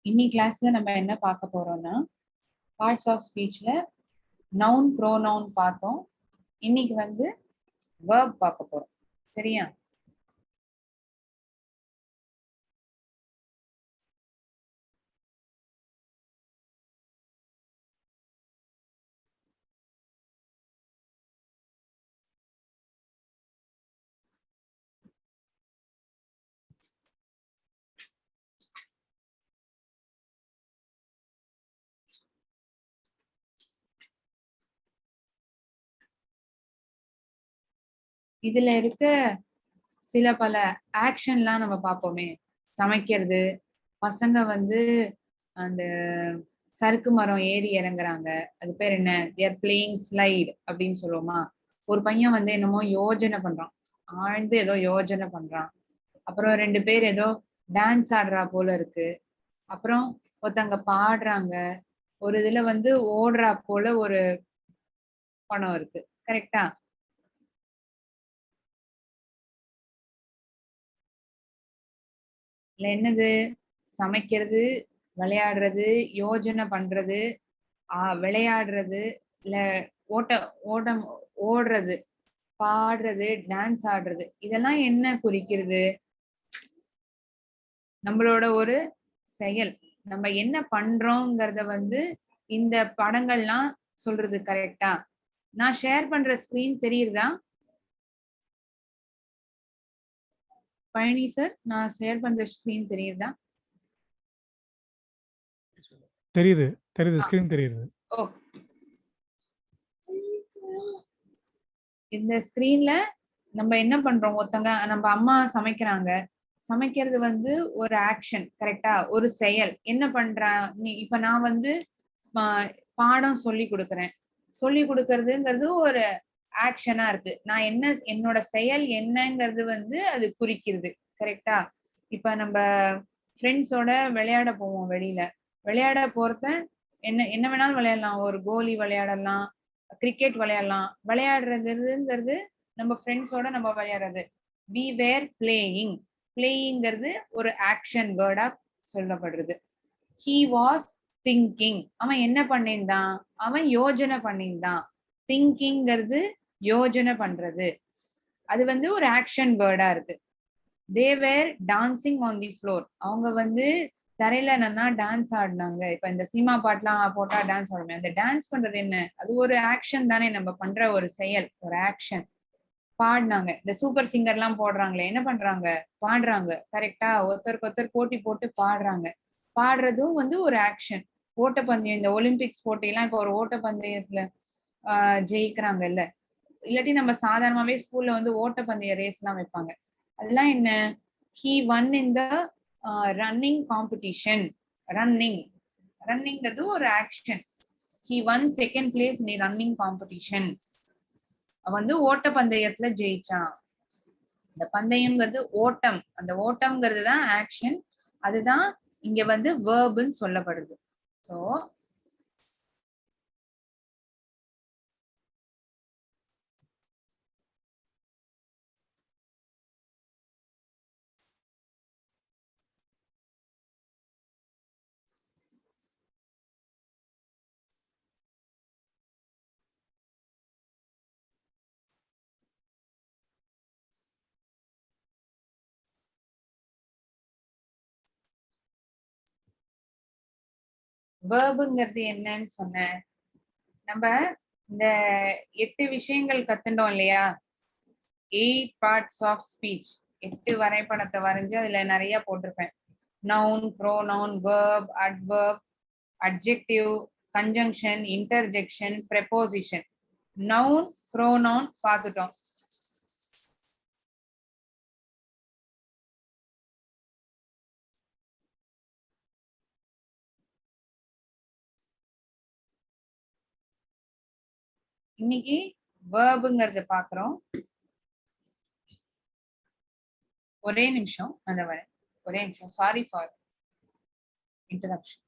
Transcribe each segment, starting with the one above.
இன்னைக்கு கிளாஸ்ல நம்ம என்ன பார்க்க போறோம்னா பார்ட்ஸ் ஆஃப் ஸ்பீச்ல நவுன் ப்ரோனவுன் பார்த்தோம். இன்னைக்கு வந்து வேர்ப் பார்க்க போறோம். சரியா? இதுல இருக்க சில பல ஆக்ஷன்லாம் நம்ம பார்ப்போமே. சமைக்கிறது, பசங்க வந்து அந்த சறுக்கு மரம் ஏறி இறங்குறாங்க. அது பேர் என்ன? தேர் பிளேயிங் ஸ்லைடு அப்படின்னு சொல்லுவோமா? ஒரு பையன் வந்து என்னமோ யோஜனை பண்றான். ஆழ்ந்து ஏதோ யோஜனை பண்றான். அப்புறம் 2 பேர் ஏதோ டான்ஸ் ஆடுறா போல இருக்கு. அப்புறம் ஒருத்தங்க பாடுறாங்க. ஒரு இதுல வந்து ஓடுறா போல ஒரு படம் இருக்கு. கரெக்ட்டா? இல்ல என்னது? சமைக்கிறது, விளையாடுறது, யோஜனை பண்றது, விளையாடுறது, இல்ல ஓட்ட ஓடம் ஓடுறது, பாடுறது, டான்ஸ் ஆடுறது. இதெல்லாம் என்ன குறிக்கிறது? நம்மளோட ஒரு செயல். நம்ம என்ன பண்றோங்கிறத வந்து இந்த படங்கள்லாம் சொல்றது. கரெக்ட்டா? நான் ஷேர் பண்ற ஸ்கிரீன் தெரியுதா? பழனி சார், நான் ஷேர் பண்ற ஸ்கிரீன் தெரியுதா? தெரியுது, தெரியுது. ஆ, ஸ்க்ரீன் தெரியுது. ஓ. இந்த ஸ்கிரீன்ல நம்ம என்ன பண்றோம்? ஒருத்தங்க நம்ம அம்மா சமைக்கிறாங்க. சமைக்கிறது வந்து ஒரு ஆக்ஷன். கரெக்ட்டா? ஒரு செயல். என்ன பண்றா? இப்ப நான் வந்து பா பாடம் சொல்லிக் குடுக்குறேன். சொல்லிக் குடுக்கறதுங்கிறது ஒரு ஆக்ஷனா இருக்கு. நான் என்ன என்னோட செயல் என்னங்கிறது வந்து அது குறிக்கிறது. கரெக்ட்டா? இப்ப நம்ப ஃப்ரெண்ட்ஸோட விளையாட போவோம் வெளியில. விளையாட போறத என்ன என்ன வேணாலும் விளையாடலாம். ஒரு கோலி விளையாடலாம், கிரிக்கெட் விளையாடலாம். விளையாடுறதுங்கிறது நம்ம ஃப்ரெண்ட்ஸோட நம்ம விளையாடுறது. We were playing. பிளேயிங்கிறது ஒரு ஆக்ஷன் வேர்டா சொல்லப்படுறது. He was thinking. அவன் என்ன பண்ணியிருந்தான்? அவன் யோஜனை பண்ணியிருந்தான். திங்கிங்கிறது யோஜனை பண்றது. அது வந்து ஒரு ஆக்ஷன் வேர்டா இருக்கு. தே வேர் டான்சிங் ஆன் தி ஃப்ளோர். அவங்க வந்து தரையில என்னன்னா டான்ஸ் ஆடினாங்க. இப்ப இந்த சினிமா பாட்டுலாம் போட்டா டான்ஸ் ஆடுமே. அந்த டான்ஸ் பண்றது என்ன? அது ஒரு ஆக்ஷன் தானே, நம்ம பண்ற ஒரு செயல், ஒரு ஆக்ஷன். பாடுனாங்க. இந்த சூப்பர் சிங்கர்லாம் போடுறாங்களே, என்ன பண்றாங்க? பாடுறாங்க. கரெக்ட்டா? ஒருத்தருக்கு ஒருத்தர் போட்டி போட்டு பாடுறாங்க. பாடுறதும் வந்து ஒரு ஆக்ஷன். ஓட்டப்பந்தயம், இந்த ஒலிம்பிக்ஸ் போட்டிலாம் இப்ப ஒரு ஓட்டப்பந்தயத்துல ஆ ஜெயிக்கிறாங்கல்ல. இல்லாட்டி நம்ம சாதாரணமாவே ஸ்கூல்ல வந்து ஓட்டப்பந்தய ரேஸ்லாம் வைப்பாங்க. அதெல்லாம் என்ன? He won in the running competition. Running. ரன்னிங்கிறது ஒரு action. He won second place in the running competition. அவன் வந்து ஓட்டப்பந்தயத்துல ஜெயிச்சான். இந்த பந்தயம்ங்கிறது ஓட்டம். அந்த ஓட்டம்ங்கிறது தான் ஆக்ஷன். அதுதான் இங்க வந்து வேர்ப்ன்னு சொல்லப்படுது. சோ வேர்புங்கிறது என்னன்னு சொன்னேன். நம்ம இந்த 8 விஷயங்கள் கத்துண்டோம் இல்லையா? 8 பார்ட்ஸ் ஆஃப் ஸ்பீச். 8 வரைபடத்தை வரைஞ்சு அதுல நிறைய போட்டிருப்பேன். Noun, pronoun, verb, adverb, adjective, conjunction, interjection, preposition. Noun, pronoun பார்த்துட்டோம். இன்னைக்கு வேர்புங்கிறத பாக்குறோம். ஒரே நிமிஷம் அந்த வரேன். ஒரே நிமிஷம். Sorry for interruption.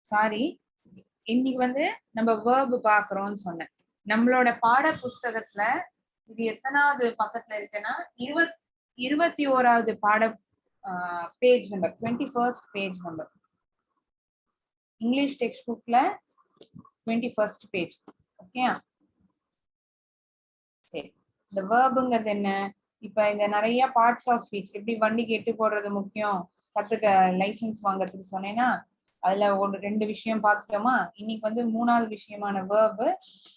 சாரி, இன்னைக்கு வந்து நம்ம வேர்ப் பாக்குறோம்னு சொன்னேன். நம்மளோட பாட புஸ்தகத்துல இது எத்தனாவது பக்கத்துல இருக்குன்னா 21வது பாட page number 21st page number. English text புக்ல 21st பேஜ். ஓகே, சரி. இந்த வேர்புங்கிறது என்ன? இப்ப இந்த நிறைய பார்ட்ஸ் ஆஃப் ஸ்பீச், எப்படி வண்டிக்கு எட்டு போடுறது முக்கியம் கத்துக்க லைசன்ஸ் வாங்குறதுக்கு சொன்னேன்னா அதுல ஒரு 2 விஷயம் பார்த்துட்டோமா. இன்னைக்கு வந்து 3வது விஷயமான வேர்பு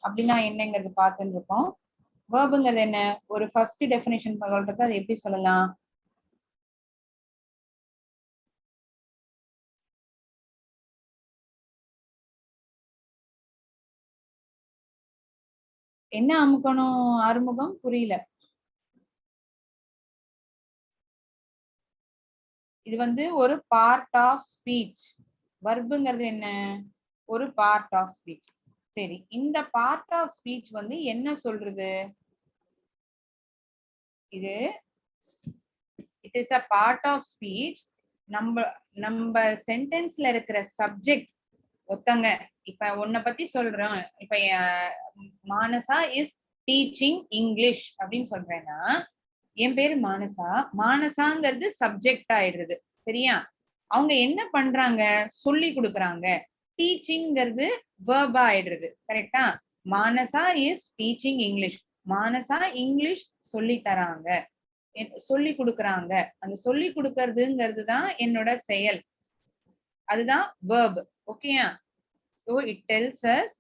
அப்படின்னா என்னங்கிறது பார்த்துட்டு இருக்கோம். வேர்புங்கிறது என்ன? ஒரு ஃபர்ஸ்ட் டெஃபினேஷன் சொல்றது அது எப்படி சொல்லலாம்? என்ன அமுக்கணும் ஆறுமுகம்? புரியல. இது வந்து ஒரு பார்ட் ஆஃப் ஸ்பீச். வர்புங்கிறது என்ன? ஒரு பார்ட் ஆஃப் ஸ்பீச். சரி, இந்த பார்ட் ஆஃப் ஸ்பீச் வந்து என்ன சொல்றது? இது it is a part of speech. நம்ம நம்ம சென்டென்ஸ்ல இருக்கிற சப்ஜெக்ட் ஒருத்தங்க, இப்ப உன்னை பத்தி சொல்றோம். இப்ப மானசா இஸ் டீச்சிங் இங்கிலீஷ் அப்படின்னு சொல்றேன்னா என் பேரு மானசா. மானசாங்கிறது சப்ஜெக்ட் ஆயிடுறது. சரியா? அவங்க என்ன பண்றாங்க? சொல்லி கொடுக்குறாங்க. டீச்சிங்கிறது வேர்பா ஆயிடுறது. கரெக்டா? Manasa is teaching English. Manasa English சொல்லி தராங்க, சொல்லி கொடுக்குறாங்க. அந்த சொல்லி கொடுக்கறதுங்கிறது தான் என்னோட செயல். அதுதான் வேர்ப். ஓகேயா? So it tells us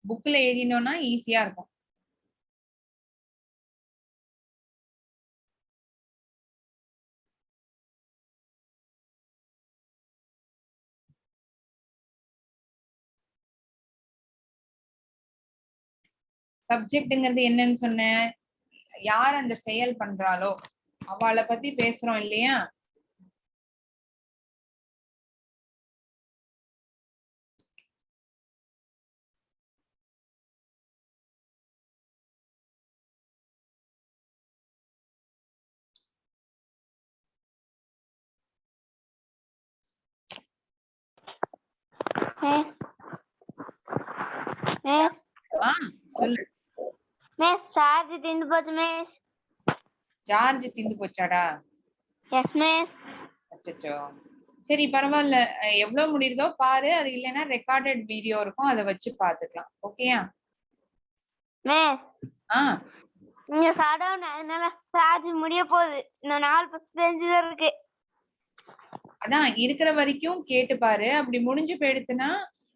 புக்ல எழுதினோம்னா ஈஸியா இருக்கும். சப்ஜெக்ட்ங்கிறது என்னன்னு சொன்னேன்? யார் அந்த செயல் பண்றாளோ அவளை பத்தி பேசுறோம் இல்லையா? சொல்லு. சார்ஜ் தீந்து போச்சு மிஸ். சார்ஜ் தீந்து போச்சாடா? Yes miss. அச்சச்சோ, சரி பரவாயில்ல. எவ்வளவு முடியுதோ பாரு. அது இல்லைன்னா ரெக்கார்டட் வீடியோ இருக்கும், அதை வச்சு பாத்துக்கலாம். ஓகேயா? மிஸ் ஆ, நீங்க சடவுன், அதனால சார்ஜ் முடிய போகுது. இன்னும் 4% தான் இருக்கு. அதான் இருக்கிற வரைக்கும் கேட்டு பாரு. அப்படி முடிஞ்சு போயிடுச்சுன்னா,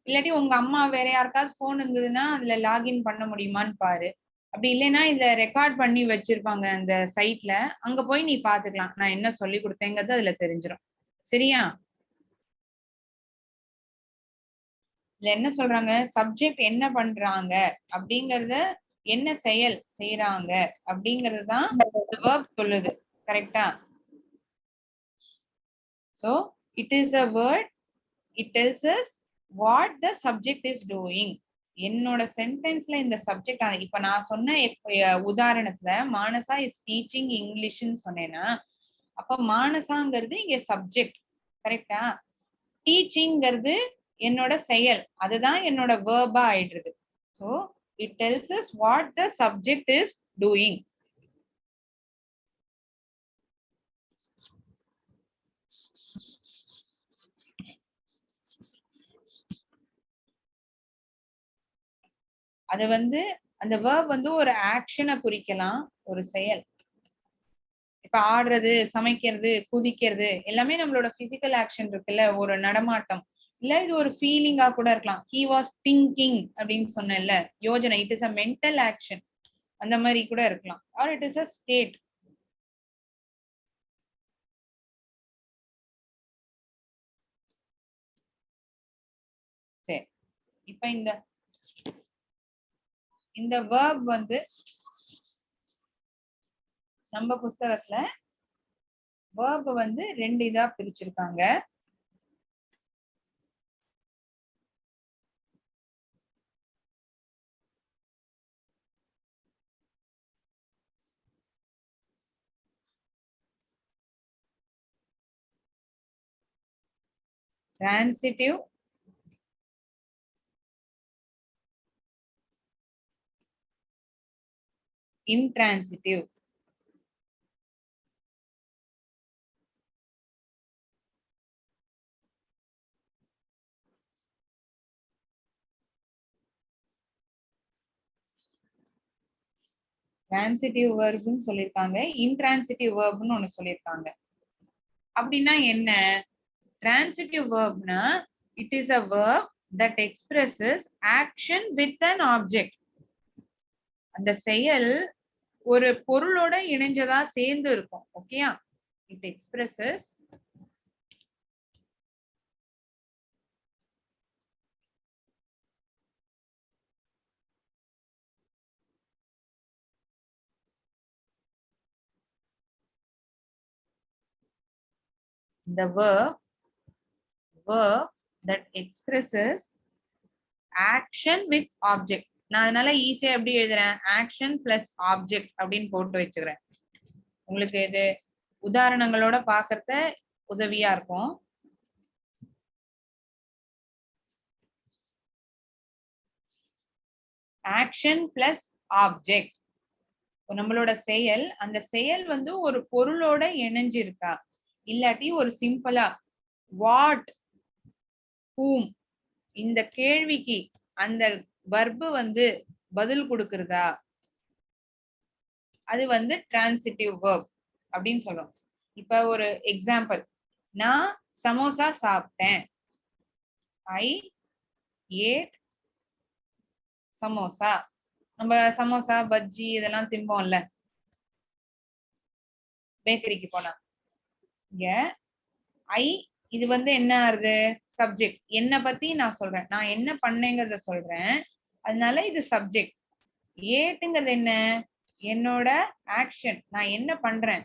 இல்லாட்டி உங்க அம்மா வேற யாருக்காவது போன் இருந்ததுன்னா அதுல லாகின் பண்ண முடியுமான்னு பாரு. அப்படி இல்லைன்னா இத ரெக்கார்ட் பண்ணி வச்சிருப்பாங்க அந்த சைட்ல, அங்க போய் நீ பாத்துக்கலாம். நான் என்ன சொல்லி கொடுத்தேங்கிறது அதுல தெரிஞ்சிடும். சரியா? இதுல என்ன சொல்றாங்க? சப்ஜெக்ட் என்ன பண்றாங்க அப்படிங்கறத, என்ன செயல் செய்யறாங்க அப்படிங்கிறது தான் verb சொல்லுது. கரெக்டா? So it is a word. It tells us what the subject is doing. என்னோட சென்டென்ஸ்ல இந்த சப்ஜெக்ட், இப்ப நான் சொன்ன உதாரணத்துல மானசா இஸ் டீச்சிங் இங்கிலீஷ்னு சொன்னேன்னா, அப்ப மானசாங்கிறது இங்க சப்ஜெக்ட். கரெக்டா? டீச்சிங்கிறது என்னோட செயல், அதுதான் என்னோட வேர்பா ஆயிடுறது. So it tells us what the subject is doing. அது வந்து அந்த verb வந்து ஒரு ஆக்ஷனை குறிக்கலாம், ஒரு செயல். இப்ப ஆடுறது, சமைக்கிறது, குதிக்கிறது எல்லாமே நம்மளோட பிசிக்கல் ஆக்ஷன் இருக்குல்ல, ஒரு நடமாட்டம். இல்ல இது ஒரு ஃபீலிங்கா கூட இருக்கலாம். he was thinking அப்படின்னு சொன்னேன்ல, யோஜனை. It is a mental action. அந்த மாதிரி கூட இருக்கலாம். or it is a state. சரி, இப்ப இந்த verb வந்து நம்ம புஸ்தகத்துல verb வந்து 2 இதா பிரிச்சிருக்காங்க. transitive intransitive transitive verb ன்னு சொல்லிருக்காங்க intransitive verb ன்னு ஒன்னு சொல்லிருக்காங்க அப்படின்னா என்ன transitive verb னா it is a verb that expresses action with an object அந்த செயல் ஒரு பொருளோட இணைஞ்சதா சேர்ந்து இருக்கும் ஓகேயா it expresses the verb that expresses action with object நான் அதனால ஈஸியா எப்படி எழுதுறேன் action plus object அப்படின்னு போட்டு வச்சுக்கிறேன் உங்களுக்கு இது உதாரணங்களோட பார்க்கறத உதவியா இருக்கும் action plus object நம்மளோட செயல் அந்த செயல் வந்து ஒரு பொருளோட இணைஞ்சு இருக்கா இல்லாட்டி ஒரு சிம்பிளா வாட் whom இந்த கேள்விக்கு அந்த வர்பு வந்து பதில் கொடுக்கிறதா அது வந்து டிரான்சிட்டிவ் verb அப்படின்னு சொல்றோம் இப்ப ஒரு எக்ஸாம்பிள் நான் சமோசா சாப்பிட்டேன் ஐ ஏட் சமோசா நம்ம சமோசா பஜ்ஜி இதெல்லாம் திம்போம்ல பேக்கரிக்கு போனா இங்க ஐ இது வந்து என்ன ஆகுது சப்ஜெக்ட் என்ன பத்தி நான் சொல்றேன் நான் என்ன பண்ணேங்கிறத சொல்றேன் அதனால இது சப்ஜெக்ட் ஏட்டுங்கிறது என்ன என்னோட ஆக்ஷன் நான் என்ன பண்றேன்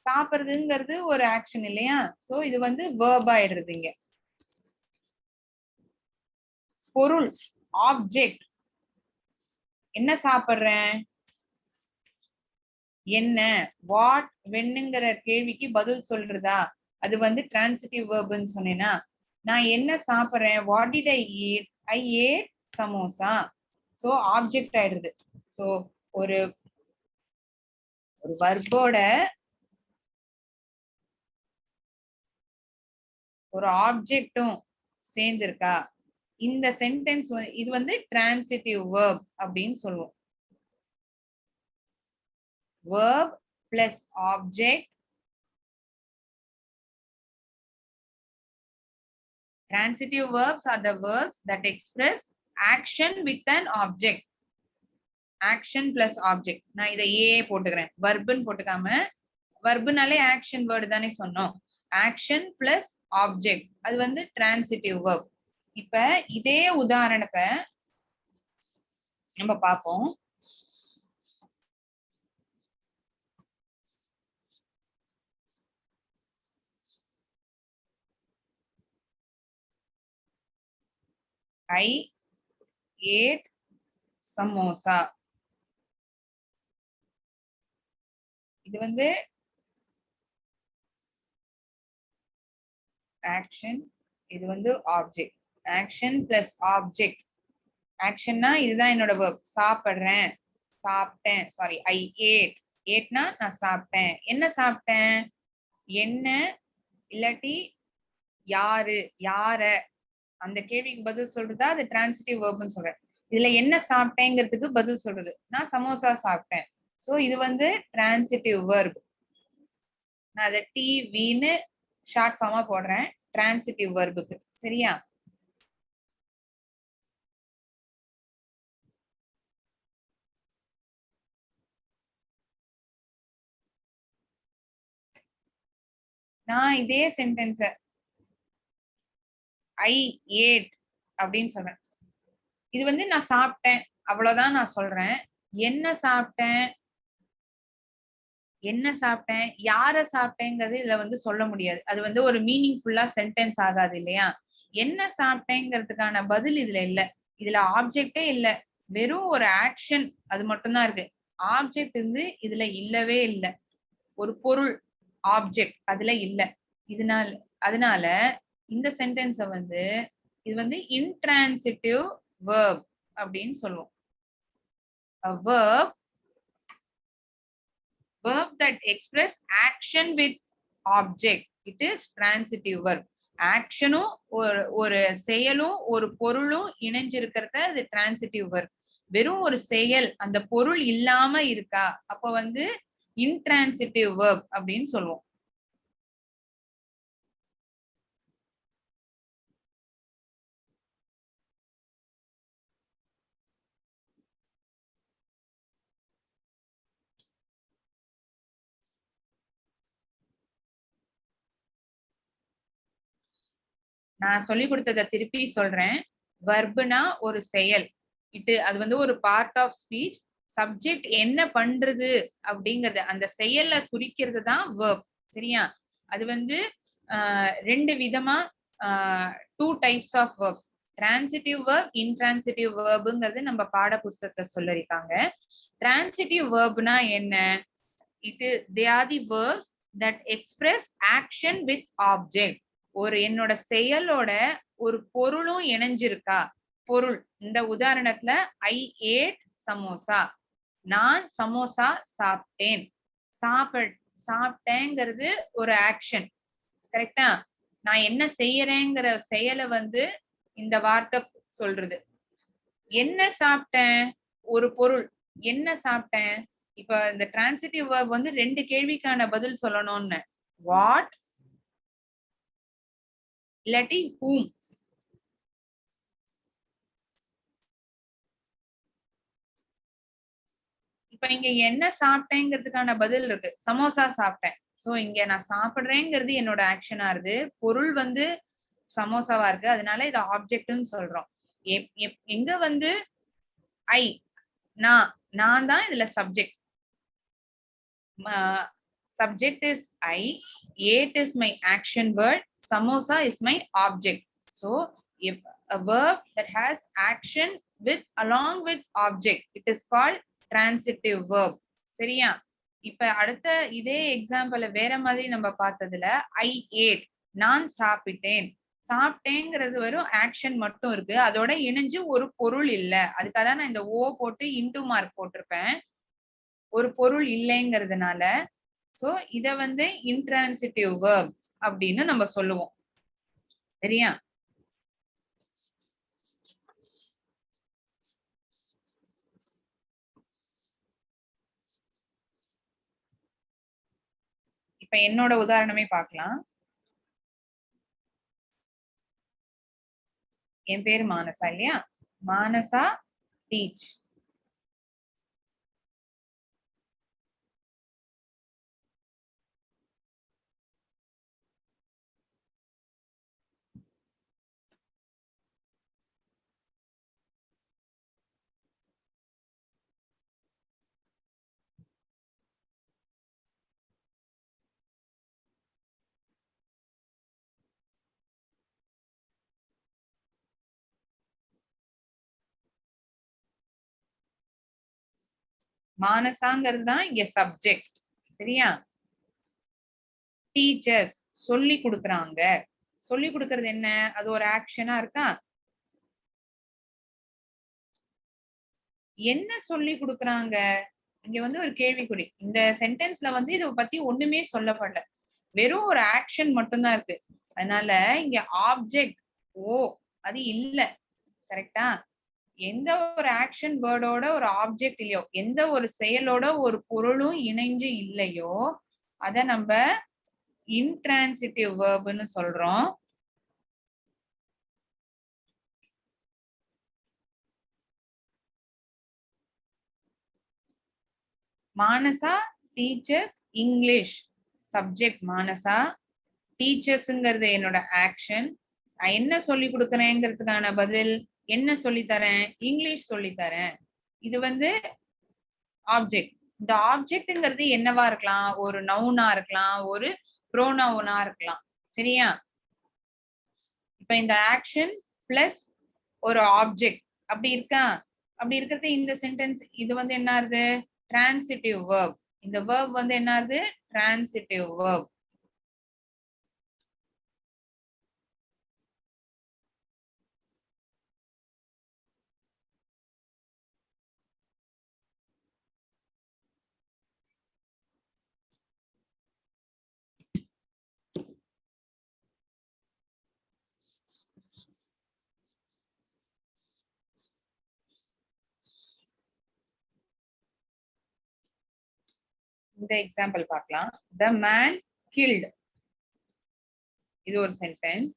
சாப்பிடுறதுங்கிறது ஒரு ஆக்ஷன் இல்லையா சோ இது வந்து verb ஆயிடுறது இங்க பொருள் ஆப்ஜெக்ட் என்ன சாப்பிடுறேன் என்ன வாட் வென்னுங்கிற கேள்விக்கு பதில் சொல்றதா அது வந்து டிரான்சிட்டிவ் வெர்ப்னு சொன்னேன்னா நான் என்ன சாப்பிடுறேன் what did I eat I ate samosa so object ஆயிடுது சோ ஒரு வர்போட ஒரு ஆப்ஜெக்டும் சேர்ந்திருக்கா இந்த சென்டென்ஸ் இது வந்து டிரான்சிட்டிவ் verb அப்படின்னு சொல்லுவோம் verb plus object transitive verbs are the verbs that express action with an object action plus object நான் இதை ஏ போட்டுக்கிறேன் verb-ன்னு போட்டுக்காம verb-னாலே action word தானே சொன்னோம் action plus object அது வந்து transitive verb இப்ப இதே உதாரணத்தை நம்ம பார்ப்போம் I ate samosa இது வந்து ஆக்ஷன் இது வந்து ஆப்ஜெக்ட் ஆக்ஷன் பிளஸ் ஆப்ஜெக்ட் ஆக்ஷன்னா இதுதான் என்னோட verb சாப்பிடுறேன் சாப்பிட்டேன் சாரி ஐ ஏட் ஏட்னா நான் சாப்பிட்டேன் என்ன சாப்பிட்டேன் என்ன இல்லாட்டி யாரு யார அந்த கேள்விக்கு பதில் சொல்றதா அது டிரான்சிட்டிவ் வெர்ப்னு சொல்றேன் இதுல என்ன சாப்பிட்டேங்கிறதுக்கு பதில் சொல்றது நான் சமோசா சாப்பிட்டேன் சோ இது வந்து டிரான்சிட்டிவ் வெர்ப் நான் அதை டிவின்னு ஷார்ட் ஃபார்மா போடுறேன் டிரான்சிட்டிவ் வெர்புக்கு சரியா நான் இதே சென்டென்ஸ ஐ ஏட் அப்படின்னு சொல்றேன் இது வந்து நான் சாப்பிட்டேன் அவ்வளவுதான் நான் சொல்றேன் என்ன சாப்பிட்டேன் யார சாப்பிட்டேங்கிறது இதுல வந்து சொல்ல முடியாது அது வந்து ஒரு மீனிங்ஃபுல்லா சென்டென்ஸ் ஆகாது இல்லையா என்ன சாப்பிட்டேங்கிறதுக்கான பதில் இதுல இல்ல இதுல ஆப்ஜெக்டே இல்ல வெறும் ஒரு ஆக்ஷன் அது மட்டும்தான் இருக்கு ஆப்ஜெக்ட் வந்து இதுல இல்லவே இல்லை ஒரு பொருள் ஆப்ஜெக்ட் அதுல இல்ல அதனால இந்த சென்டென்ஸ வந்து இது வந்து இன்ட்ரான்சிட்டிவ் verb அப்படின்னு சொல்லுவோம். A verb that express action with object, it is transitive verb. ஆக்ஷனும் ஒரு செயலும் ஒரு பொருளும் இணைஞ்சிருக்கிறத அது டிரான்சிட்டிவ் verb. வெறும் ஒரு செயல் அந்த பொருள் இல்லாம இருக்கா, அப்ப வந்து இன்ட்ரான்சிட்டிவ் verb அப்படின்னு சொல்லுவோம். நான் சொல்லி கொடுத்ததை திருப்பி சொல்றேன். வர்புனா ஒரு செயல், அது வந்து ஒரு பார்ட் ஆஃப் ஸ்பீச். சப்ஜெக்ட் என்ன பண்றது அப்படிங்கறது அந்த செயலை குறிக்கிறது தான் verb. சரியா? அது வந்து ரெண்டு விதமா two types of verbs. Transitive verb, intransitive verbங்கிறது நம்ம பாட புஸ்தகத்தை சொல்லிருக்காங்க. டிரான்சிட்டிவ் verbனா என்ன? they are the verbs that express action with object. ஒரு என்னோட செயலோட ஒரு பொருளும் இணைஞ்சிருக்கா. பொருள் இந்த உதாரணத்துல I ate samosa, நான் சமோசா சாப்பிட்டேன். சாப்பிட்டேங்கிறது ஒரு ஆக்ஷன், கரெக்டா? நான் என்ன செய்யறேங்கிற செயலை வந்து இந்த வார்த்தை சொல்றது. என்ன சாப்பிட்டேன்? ஒரு பொருள். என்ன சாப்பிட்டேன்? இப்ப இந்த டிரான்சிட்டிவ் verb வந்து ரெண்டு கேள்விக்கான பதில் சொல்லணும்னு. வாட் இல்லாட்டி whom. இப்ப இங்க என்ன சாப்பிட்டேங்கிறதுக்கான பதில் இருக்கு. சமோசா சாப்பிட்டேன். சோ இங்க நான் சாப்பிடுறேங்கிறது என்னோட ஆக்ஷனா இருக்கு. பொருள் வந்து சமோசாவா இருக்கு. அதனால இத ஆப்ஜெக்ட்னு சொல்றோம். எங்க வந்து ஐ, நான் தான் இதுல subject. Subject is I, ate is my action word, samosa is my object. So if a verb that has action along with object, it is called transitive verb. சரியா? இப்ப அடுத்த இதே எக்ஸாம்பிள் வேற மாதிரி நம்ம பார்த்ததுல I ate, நான் சாப்பிட்டேன். சாப்பிட்டேங்கிறது வரும் ஆக்ஷன் மட்டும் இருக்கு, அதோட இணைஞ்சு ஒரு பொருள் இல்ல. அதுக்காக தான் நான் இந்த ஓ போட்டு இன்டு மார்க் போட்டிருப்பேன், ஒரு பொருள் இல்லைங்கிறதுனால. சோ இத வந்து இன்ட்ரான்சிட்டிவ் verb அப்படின்னு நம்ம சொல்லுவோம். சரியா? இப்ப என்னோட உதாரணமே பார்க்கலாம். என் பேரு மானசா இல்லையா? மானசா டீச். மானசாங்கிறது தான் இங்க சப்ஜெக்ட். சரியா? டீச்சர்ஸ் சொல்லி கொடுக்கறாங்க. சொல்லி கொடுக்கறது என்ன? அது ஒரு ஆக்ஷனா இருக்கா? என்ன சொல்லி கொடுக்கறாங்க? இங்க வந்து ஒரு கேள்விக்குறி. இந்த சென்டென்ஸ்ல வந்து இத பத்தி ஒண்ணுமே சொல்லப்படல, வெறும் ஒரு ஆக்ஷன் மட்டும்தான் இருக்கு. அதனால இங்க ஆப்ஜெக்ட் அது இல்ல. கரெக்டா? எந்த ஒரு ஆக்ஷன் வேர்டோட ஒரு ஆப்ஜெக்ட் இல்லையோ, எந்த ஒரு செயலோட ஒரு பொருளும் இணைஞ்சு இல்லையோ, அத நம்ம இன்ட்ரான்சிட்டிவ் வெர்ப்னு சொல்றோம். Manasa teachers English. Subject Manasa, டீச்சர்ஸ்ங்கிறது என்னோட ஆக்ஷன். நான் என்ன சொல்லி கொடுக்கறேங்கிறதுக்கான பதில் என்ன சொல்லி தரேன்? இங்கிலீஷ் சொல்லி தரேன். இது வந்து ஆப்ஜெக்ட். இந்த ஆப்ஜெக்ட்ங்கிறது என்னவா இருக்கலாம்? ஒரு நவுனா இருக்கலாம், ஒரு ப்ரோனவுனா இருக்கலாம். சரியா? இப்ப இந்த ஆக்ஷன் பிளஸ் ஒரு ஆப்ஜெக்ட் அப்படி இருக்கா? அப்படி இருக்கிறது இந்த சென்டென்ஸ் இது வந்து என்ன ஆகுது? Transitive verb. இந்த verb வந்து என்ன ஆகுது? Transitive verb. இந்த எக்ஸாம்பிள் பார்க்கலாம். The man killed. இது ஒரு சென்டென்ஸ்.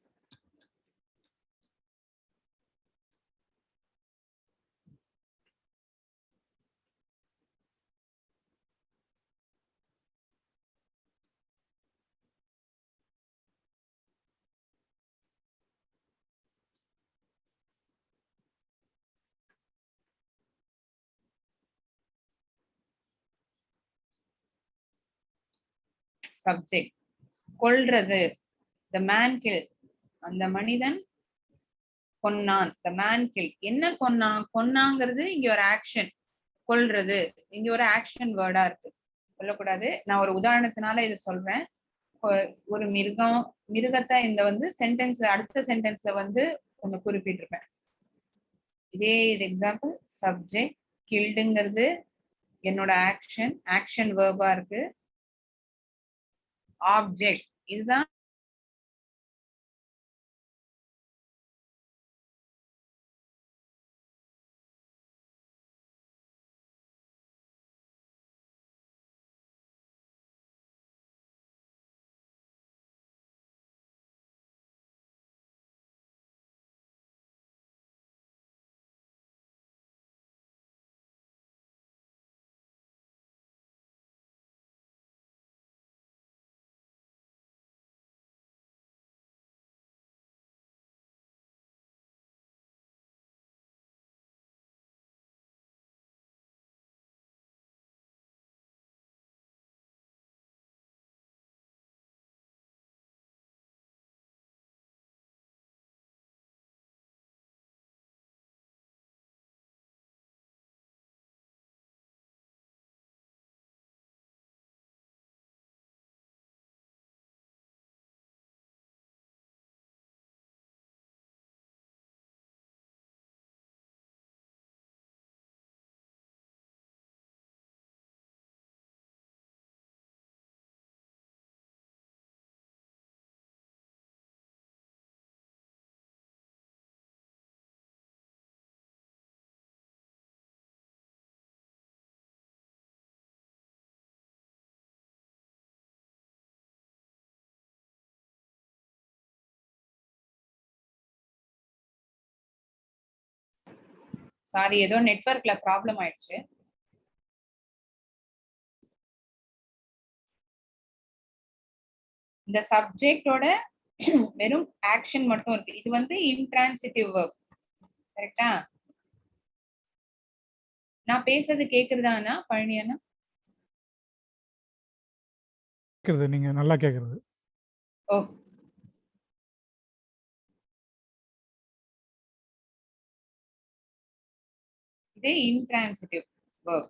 சப்ஜெக்ட் கொல்றது. The man killed. அந்த மனிதன் கொன்னான். The man killed. என்ன கொன்னான்? கொன்னாங்கிறது இங்க ஒரு ஆக்ஷன். கொல்றது இங்க ஒரு ஆக்ஷன் வேர்டா இருக்கு. சொல்லக்கூடாது. நான் ஒரு உதாரணத்தினால இது சொல்றேன். ஒரு மிருகத்தை இந்த வந்து சென்டென்ஸ்ல அடுத்த சென்டென்ஸ்ல வந்து ஒண்ணு குறிப்பிட்டிருப்பேன். இதே இது எக்ஸாம்பிள். சப்ஜெக்ட் கில்டுங்கிறது என்னோட ஆக்ஷன் வேர்பா இருக்கு. ஆப்ஜெக்ட் இதுதான் சாரி ஏதோ நெட்வொர்க்ல ப்ராப்ளம் ஆயிடுச்சு. இந்த சப்ஜெக்டோட வெறும் ஆக்ஷன் மட்டும் இருக்கு. இது வந்து இன்ட்ரான்சிட்டிவ் வெர்ப். கரெக்டா? நான் பேசுறது கேக்குறதானா பழனி அண்ணா? கேக்குறது, நீங்க நல்லா கேக்குறது. ஓகே. இது இன்ட்ரான்சிட்டிவ் வெர்ப்.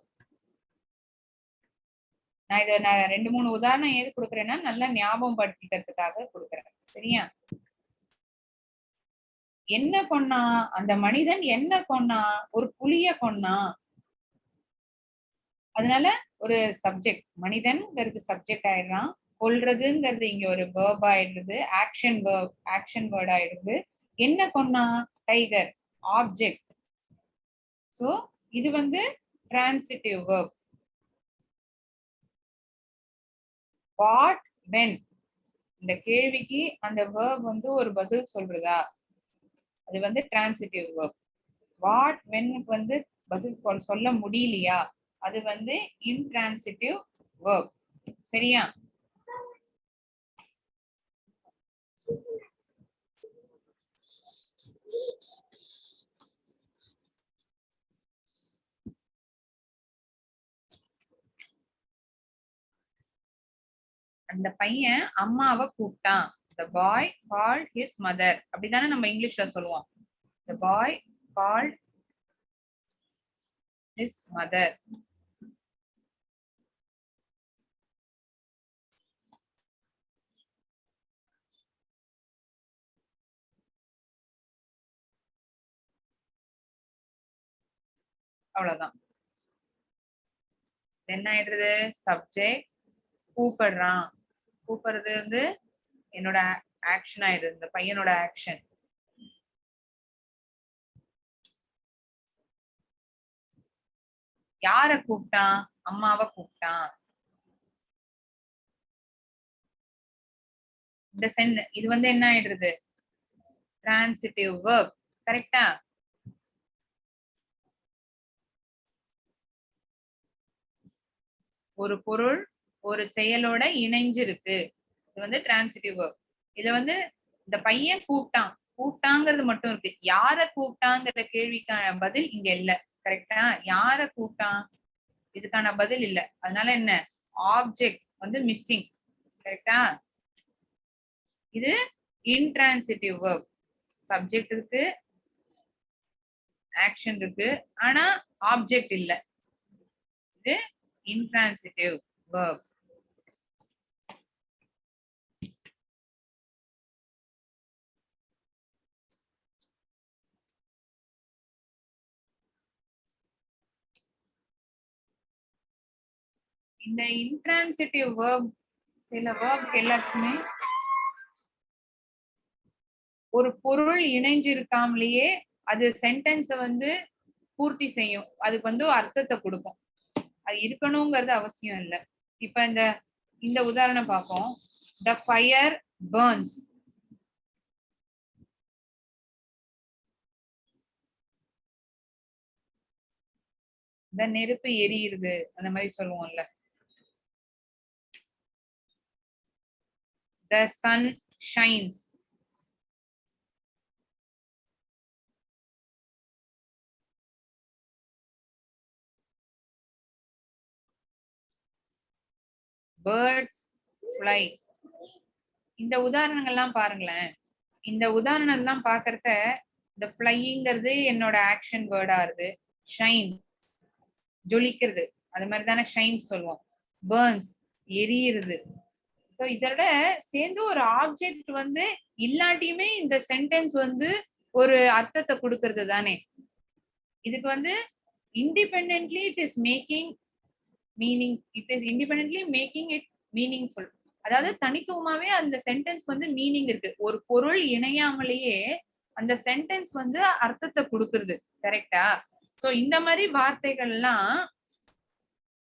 நான் இதை 2-3 உதாரணம் ஏது கொடுக்குறேன்னா நல்லா ஞாபகம் படுத்திக்கிறதுக்காக கொடுக்குறேன். சரியா? என்ன கொன்னா? அந்த மனிதன் என்ன கொன்னா? ஒரு புலிய கொன்னா. அதனால ஒரு சப்ஜெக்ட் மனிதன்ங்கிறது சப்ஜெக்ட் ஆயிடுறான். கொல்றதுங்கிறது இங்க ஒரு வேர்ப் ஆயிடுது. ஆக்ஷன் வேர்ட் ஆயிடுது. என்ன கொன்னா? டைகர். ஆப்ஜெக்ட். சோ இது வந்து டிரான்சிட்டிவ் வேர்ப். வாட் வென் இந்த கேள்விக்கு அந்த வேர்ப் வந்து ஒரு பதில் சொல்றதா? அது வந்து டிரான்சிட்டிவ் வேர்ப். வாட் வென்னுக்கு வந்து பதில் சொல்ல முடியலையா? அது வந்து இன்ட்ரான்சிட்டிவ் வேர்ப். சரியா? அந்த பையன் அம்மாவை கூப்பிட்டான். The boy called his mother. அப்படிதானே நம்ம இங்கிலீஷ்ல சொல்லுவோம். The boy called his mother. அவ்வளவுதான். என்ன ஆயிடுறது? சப்ஜெக்ட் கூப்பிடுறான். கூப்பிடுறது வந்து என்னோட ஆக்ஷன் ஆயிடுது. இந்த பையனோட ஆக்ஷன். யார கூப்பிட்டான்? அம்மாவை கூப்பிட்டான். இந்த இது வந்து என்ன ஆயிடுறது, டிரான்சிட்டிவ் வெர்ப். கரெக்டா? ஒரு பொருள் ஒரு செயலோட இணைஞ்சிருக்கு, இது வந்து டிரான்சிட்டிவ் வெர்ப். இத வந்து இந்த பையன் கூப்பிட்டான், கூப்பிட்டாங்கிறது மட்டும் இருக்கு. யார கூப்பிட்டாங்கிற கேள்விக்கான பதில் இங்க இல்ல. கரெக்டா? யார கூப்பிட்டான், இதுக்கான பதில் இல்ல. அதனால என்ன, ஆப்ஜெக்ட் வந்து மிஸ்ஸிங். கரெக்டா? இது இன்ட்ரான்சிட்டிவ் வெர்ப். சப்ஜெக்ட் இருக்கு, ஆக்ஷன் இருக்கு, ஆனா ஆப்ஜெக்ட் இல்ல. இது இன்ட்ரான்சிட்டிவ் வெர்ப். இந்த இன்ட்ரான்சிட்டிவ் வெர்ப் சில வெர்ப்ஸ் எல்லாத்துக்குமே ஒரு பொருள் இணைஞ்சிருக்காமலேயே அது சென்டென்ஸ வந்து பூர்த்தி செய்யும், அதுக்கு வந்து அர்த்தத்தை கொடுக்கும். அது இருக்கணுங்கிறது அவசியம் இல்ல. இப்ப இந்த உதாரணம் பார்ப்போம். The fire burns. இந்த நெருப்பு எரியுது, அந்த மாதிரி சொல்லுவோம்ல. The sun shines. Birds fly. இந்த உதாரணங்கள்லாம் பாருங்களேன். இந்த உதாரணம் எல்லாம் பாக்குறத இந்த ஃப்ளைங்கிறது என்னோட ஆக்ஷன் வேர்டா இருக்கு. ஷைன் ஜொலிக்கிறது, அது மாதிரி தானே ஷைன் சொல்லுவோம். பர்ன்ஸ் எரியுறது. சோ இதோட சேர்ந்து ஒரு ஆப்ஜெக்ட் வந்து இல்லாட்டியுமே இந்த சென்டென்ஸ் வந்து ஒரு அர்த்தத்தை கொடுக்கறது தானே. இதுக்கு வந்து independently it is making meaning, it is independently making it meaningful. அதாவது தனித்துவமாவே அந்த சென்டென்ஸ் வந்து மீனிங் இருக்கு. ஒரு பொருள் இணையாமலேயே அந்த சென்டென்ஸ் வந்து அர்த்தத்தை கொடுக்கறது. கரெக்டா? சோ இந்த மாதிரி வார்த்தைகள்லாம்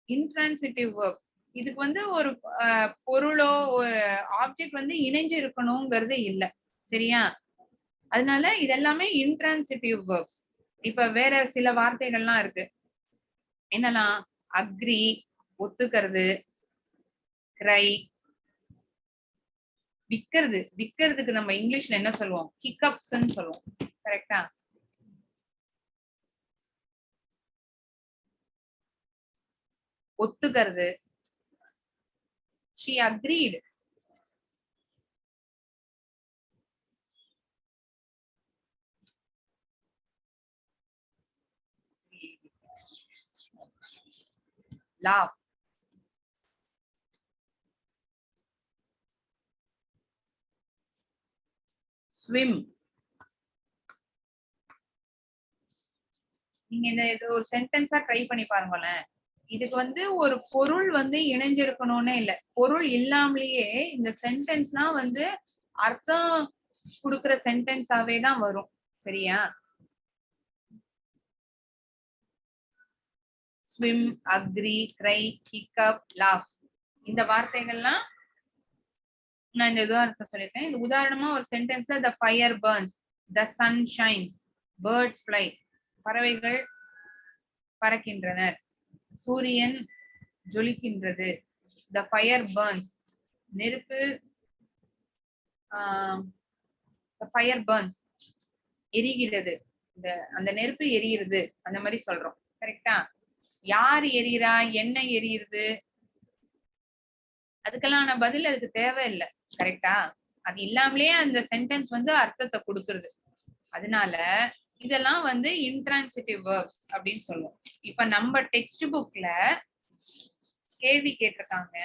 இன்ட்ரான்சிட்டிவ் வெர்ப். இதுக்கு வந்து ஒரு பொருளோ ஒரு ஆப்ஜெக்ட் வந்து இணைஞ்சு இருக்கணுங்கிறது இல்ல. சரியா? அதனால இதெல்லாமே இன்ட்ரான்சிட்டிவ் வெர்ப்ஸ். இப்ப வேற சில வார்த்தைகள்லாம் இருக்கு. என்னலாம்? அக்ரி ஒத்துக்கிறது, கிரை விக்கிறது. விக்கிறதுக்கு நம்ம இங்கிலீஷ்ல என்ன சொல்லுவோம்? ஹிக்கப்ஸ்ன்னு சொல்லுவோம். கரெக்டா? ஒத்துக்கிறது. She agreed. Laugh. Swim. நீங்க இந்த ஒரு சென்டென்ஸா ட்ரை பண்ணி பாருங்களேன். இதுக்கு வந்து ஒரு பொருள் வந்து இணைஞ்சிருக்கணும்னே இல்ல. பொருள் இல்லாமலேயே இந்த சென்டென்ஸ்லாம் வந்து அர்த்தம் கொடுக்கிற சென்டென்ஸாவே தான் வரும். சரியா? ஸ்விம், அக்ரி, கிரை, ஹிக்கப், லாஃப். இந்த வார்த்தைகள்லாம் நான் இந்த உதாரணத்தை சொல்லியிருக்கேன். இந்த உதாரணமா ஒரு சென்டென்ஸ்ல the fire burns, the sun shines, birds fly. பறவைகள் பறக்கின்றனர், சூரியன் ஜொலிக்கின்றது, the fire burns. நெருப்பு the fire burns எரிகிறது, அந்த நெருப்பு எரியுது, அந்த மாதிரி சொல்றோம். கரெக்டா? யார் எரியறா, என்ன எரியுது, அதுக்கெல்லாம் பதில் அதுக்கு தேவையில்லை. கரெக்டா? அது இல்லாமலே அந்த சென்டென்ஸ் வந்து அர்த்தத்தை கொடுத்துருது. அதனால இதெல்லாம் வந்து இன்ட்ரான்சிட்டிவ் வெர்ப்ஸ் அப்படின்னு சொல்லுவோம். இப்ப நம்ம டெக்ஸ்ட் புக்ல கேள்வி கேட்டிருக்காங்க.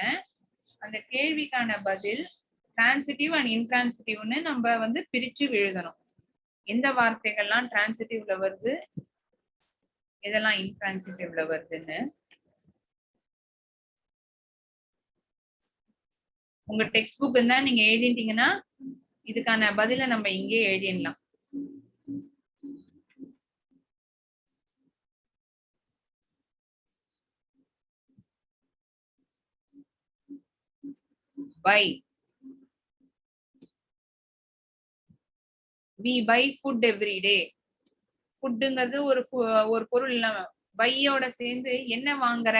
அந்த கேள்விக்கான பதில் டிரான்சிட்டிவ் அண்ட் இன்ட்ரான்சிட்டிவ்னு நம்ம வந்து பிரிச்சு எழுதணும். எந்த வார்த்தைகள்லாம் டிரான்சிட்டிவ்ல வருது, எதெல்லாம் இன்ட்ரான்சிட்டிவ்ல வருதுன்னு. உங்க டெக்ஸ்ட் புக் இருந்தா நீங்க எழுதிட்டீங்கன்னா இதுக்கான பதில நம்ம இங்கே எழுதிடலாம். Buy we buy food every day. ஃபுட்டுங்கிறது ஒரு பொருள் இல்லாம பையோட சேர்ந்து என்ன வாங்குற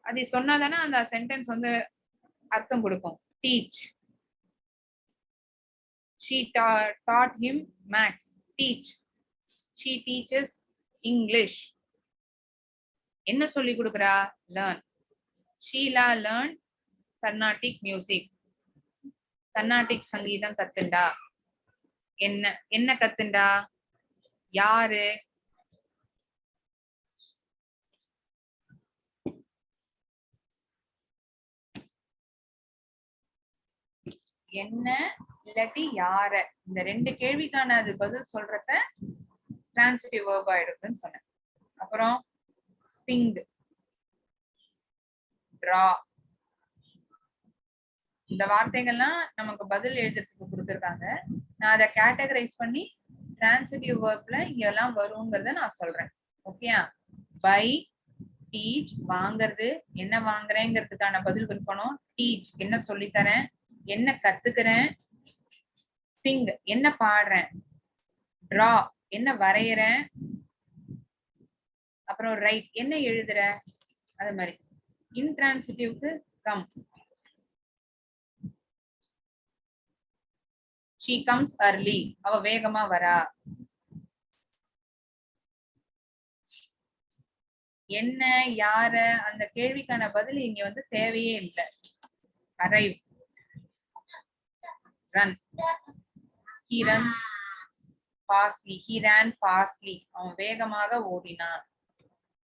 அது சொன்னாதானே அந்த சென்டென்ஸ் வந்து அர்த்தம் கொடுக்கும். Teach, she taught him maths. teach, she teaches English. என்ன சொல்லி கொடுக்குறா? learn. Sheila learn Carnatic music. Carnatic சங்கீதம் கத்துண்டா. என்ன என்ன கத்துண்டா? யாரு? என்ன இல்லாட்டி யார, இந்த ரெண்டு கேள்விக்கான அது பதில் சொல்றத டிரான்சிட்டிவ் வெர்ப் ஆயிடுதுன்னு சொன்னேன். அப்புறம் சிங், டிரா, இந்த வார்த்தைகள்லாம் நமக்கு பதில் எழுதுறதுக்கு கொடுத்துருக்காங்க. நான் அதை கேட்டகரைஸ் பண்ணி டிரான்சிட்டிவ் வெர்ப்ல இங்கெல்லாம் வருங்கிறத நான் சொல்றேன். ஓகேயா? பை, டீச் வாங்குறது, என்ன வாங்குறேங்கிறதுக்கான பதில் இருக்கணும். டீச் என்ன சொல்லித்தரேன், என்ன கத்துக்கிறேன். சிங் என்ன பாடுறேன். டிரா என்ன வரையறேன். அப்புறம் ரைட் என்ன எழுதுற. அது மாதிரி இன்ட்ரான்சிட்டிவ்க்கு கம், she comes early, அவ வேகமா வரா. என்ன யார அந்த கேள்விக்கான பதில் இங்க வந்து தேவையே இல்லை. arrive, run, he runs fastly, he ran fastly, அவன் வேகமாக ஓடினான்.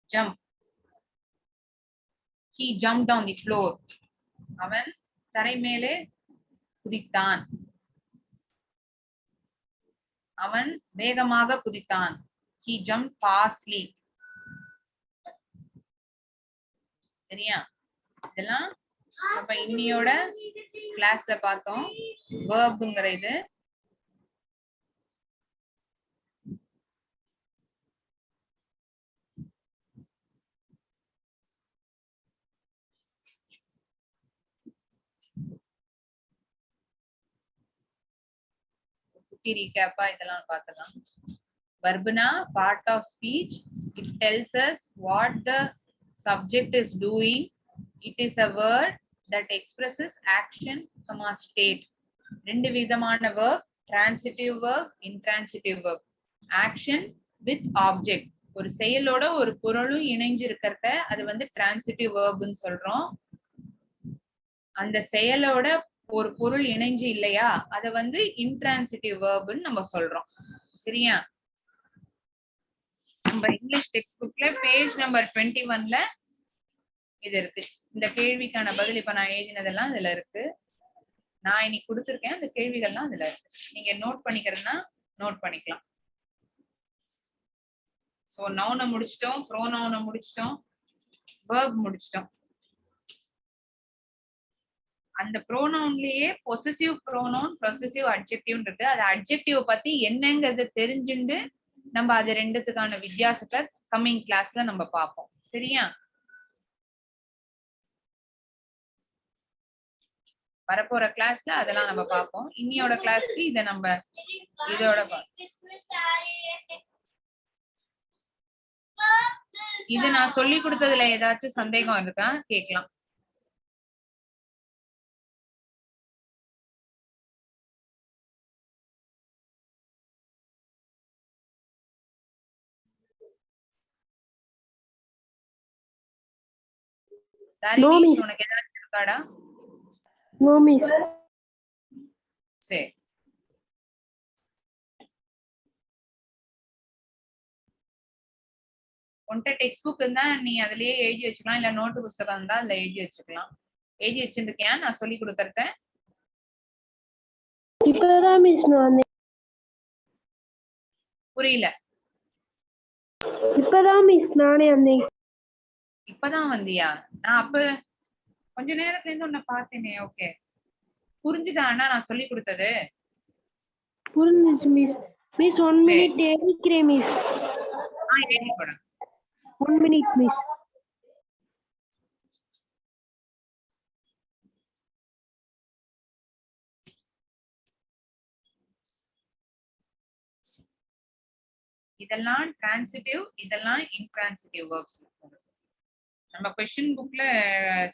jump, he jumped on the floor, அவன் தரை மேலே குதித்தான். அவன் வேகமாக குதித்தான். he jumped fastly. சரியா? இதெல்லாம் அப்ப இன்னியோட கிளாஸ்ல பார்த்தோம். வேர்ப்ங்கிற இது குட்டி ரீகேப்பா இதெல்லாம் பார்த்தலாம். Verbna, part of speech. It tells us what the subject is doing. It is a word that expresses action, state. ரெண்டு விதமான verb, transitive verb, intransitive verb. Action with object. ஒரு செயலோட ஒரு பொருளும் இணைஞ்சு இருக்கிறத அது வந்து transitive verbன்னு சொல்றோம். அந்த செயலோட ஒரு பொருள் இணைஞ்சு இல்லையா அத வந்து intransitive verbன்னு நம்ம சொல்றோம். சரியா? நம்ம இங்கிலீஷ் டெக்ஸ்ட் புக்ல பேஜ் நம்பர் 21ல இது இருக்கு. இந்த கேள்விக்கான பதில் இப்ப நான் எழுதினதெல்லாம் இதுல இருக்கு. நான் இன்னைக்கு கொடுத்திருக்கேன். அந்த கேள்விகள்லாம் இதுல இருக்கு. நீங்க நோட் பண்ணிக்கிறதுனா நோட் பண்ணிக்கலாம். சோ நவுனை முடிச்சிட்டோம், ப்ரோனவுனை முடிச்சிட்டோம், verb முடிச்சிட்டோம். அந்த ப்ரோனவுன்லயே பொசசிவ் ப்ரோனவுன், பொசசிவ் அட்ஜெக்டிவ் இருக்கு. அது அட்ஜெக்டிவ் பத்தி என்னங்கிறது தெரிஞ்சுண்டு நம்ம அது ரெண்டுத்துக்கான வித்தியாசத்தை கம்மிங் கிளாஸ்ல நம்ம பார்ப்போம். சரியா? வரப்போற கிளாஸ்ல அதெல்லாம் நம்ம பார்ப்போம். இன்னியோட கிளாஸ்க்கு இத நம்ம இதோட இது நான் சொல்லி கொடுத்ததுல ஏதாச்சும் சந்தேகம் இருக்கா கேட்கலாம். தாரிணி உனக்கு ஏதாச்சும் இருக்காடா? No miss. சரி. உன்கிட்ட டெக்ஸ்ட் புக் இருந்தா நீ அதுலயே எழுதி வச்சுக்கலாம். இல்ல நோட்டு புத்தகம் இருந்தா அதுல எழுதி வச்சுக்கலாம். எழுதி வச்சிருக்கியா நான் சொல்லி கொடுக்கறத? இப்பதான் மிஸ் நான் புரியல. இப்பதான் மிஸ் நானே வந்தேன். இப்பதான் வந்தியா? நான் அப்ப கொஞ்ச நேரத்துல இருந்து உன்னை பார்த்தேனே. ஓகே, புரிஞ்சுதா அண்ணா நான் சொல்லி கொடுத்தது? புரிஞ்சுச்சு மிஸ். மிஸ் 1 மினிட் எழுதிக்கிறேன் மிஸ். எழுதி போட 1 மினிட் மிஸ். இதெல்லாம் டிரான்சிட்டிவ், இதெல்லாம் இன்ட்ரான்சிட்டிவ் verbs. நம்ம கொஸ்டின் புக்ல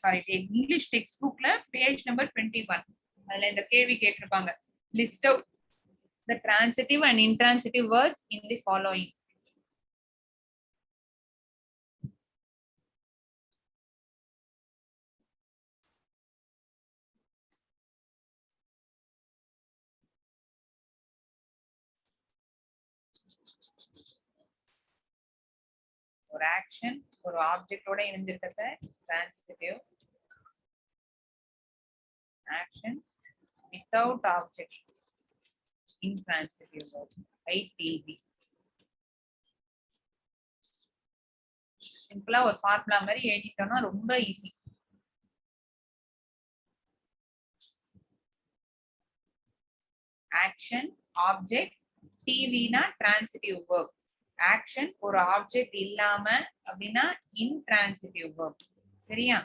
சாரி இங்கிலீஷ் டெக்ஸ்ட் புக்ல பேஜ் நம்பர் 21 அதுல இந்த கேள்வி கேட்டிருப்பாங்க. List out the transitive and intransitive words in the following. ஒரு ஆக்ஷன் ஒரு ஆப்ஜெக்டோட இணைஞ்சிருக்கிறத transitive, action without object intransitive verb, ITV. சிம்பிளா ஒரு ஃபார்முலா மாதிரி எழுதிட்டோம்னா ரொம்ப ஈஸி. ஆக்ஷன் ஆப்ஜெக்ட், டிவினா டிரான்சிட்டிவ் verb. ஆக்ஷன் ஒரு ஆப்ஜெக்ட் இல்லாம அப்படின்னா இன்ட்ரான்சிட்டிவ் verb. சரியா?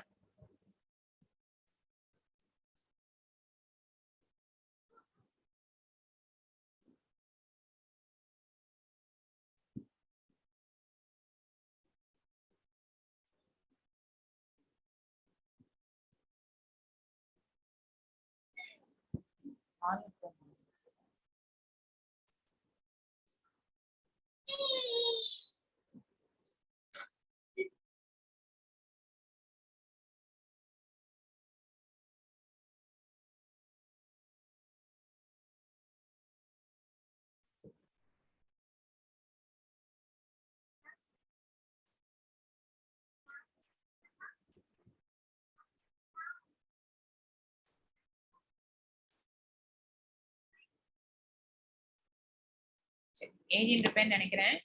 ஏஜென்ட் இருப்பேன்னு நினைக்கிறேன்.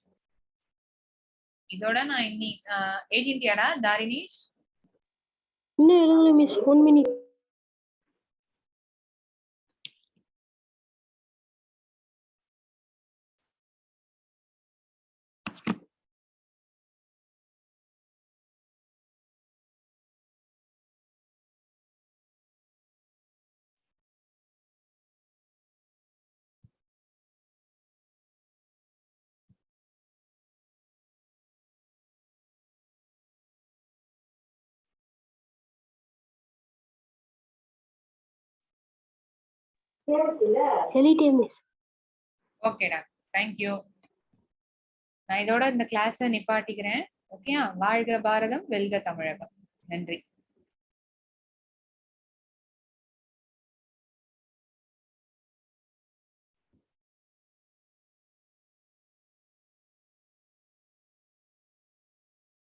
இதோட நான் இன்னைக்கு ஏஜென்டியாடா தாரினிஷ்? இன்னும் எழுதல மிஸ், 1 minute. சொல்லிட்டேன் மிஸ். ஓகேடா, தேங்க்யூ. நான் இதோட இந்த கிளாஸை நிப்பாட்டிக்கிறேன். ஓகேயா? வாழ்க பாரதம், வெல்க தமிழகம். நன்றி.